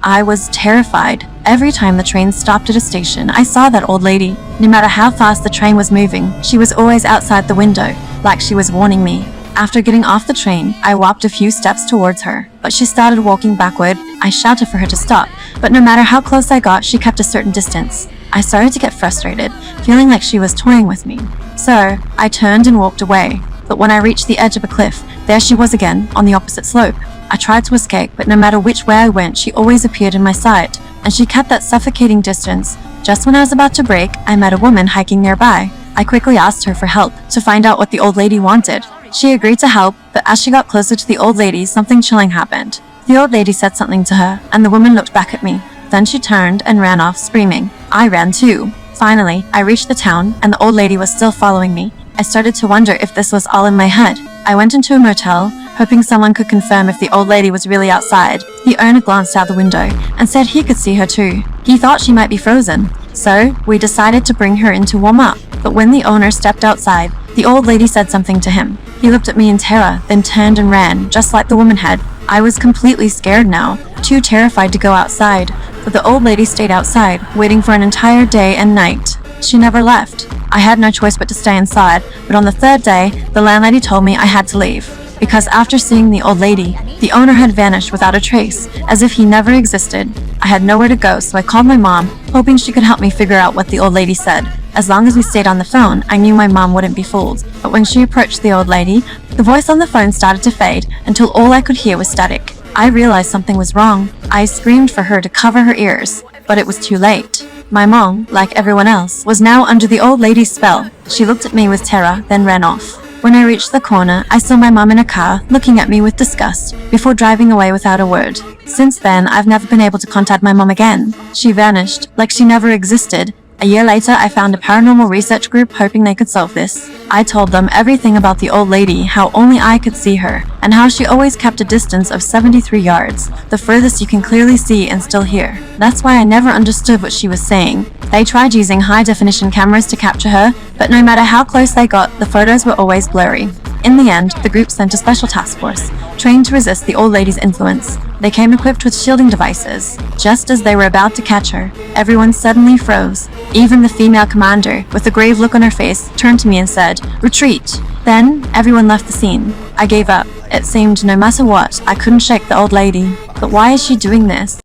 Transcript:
I was terrified. Every time the train stopped at a station, I saw that old lady. No matter how fast the train was moving, she was always outside the window, like she was warning me. After getting off the train, I walked a few steps towards her, but she started walking backward. I shouted for her to stop, but no matter how close I got, she kept a certain distance. I started to get frustrated, feeling like she was toying with me. So, I turned and walked away, but when I reached the edge of a cliff, there she was again, on the opposite slope. I tried to escape, but no matter which way I went, she always appeared in my sight, and she kept that suffocating distance. Just when I was about to break, I met a woman hiking nearby. I quickly asked her for help, to find out what the old lady wanted. She agreed to help, but as she got closer to the old lady, something chilling happened. The old lady said something to her, and the woman looked back at me. Then she turned and ran off, screaming. I ran too. Finally, I reached the town, and the old lady was still following me. I started to wonder if this was all in my head. I went into a motel, hoping someone could confirm if the old lady was really outside. The owner glanced out the window and said he could see her too. He thought she might be frozen. So, we decided to bring her in to warm up. But when the owner stepped outside, the old lady said something to him. He looked at me in terror, then turned and ran, just like the woman had. I was completely scared now, too terrified to go outside. But the old lady stayed outside, waiting for an entire day and night. She never left. I had no choice but to stay inside, but on the third day, the landlady told me I had to leave. Because after seeing the old lady, the owner had vanished without a trace, as if he never existed. I had nowhere to go, so I called my mom, hoping she could help me figure out what the old lady said. As long as we stayed on the phone, I knew my mom wouldn't be fooled. But when she approached the old lady, the voice on the phone started to fade until all I could hear was static. I realized something was wrong. I screamed for her to cover her ears, but it was too late. My mom, like everyone else, was now under the old lady's spell. She looked at me with terror, then ran off. When I reached the corner, I saw my mom in a car, looking at me with disgust, before driving away without a word. Since then, I've never been able to contact my mom again. She vanished, like she never existed. A year later, I found a paranormal research group hoping they could solve this. I told them everything about the old lady, how only I could see her, and how she always kept a distance of 73 yards, the furthest you can clearly see and still hear. That's why I never understood what she was saying. They tried using high-definition cameras to capture her, but no matter how close they got, the photos were always blurry. In the end, the group sent a special task force, trained to resist the old lady's influence. They came equipped with shielding devices. Just as they were about to catch her, everyone suddenly froze. Even the female commander, with a grave look on her face, turned to me and said, "Retreat!" Then, everyone left the scene. I gave up. It seemed no matter what, I couldn't shake the old lady. But why is she doing this?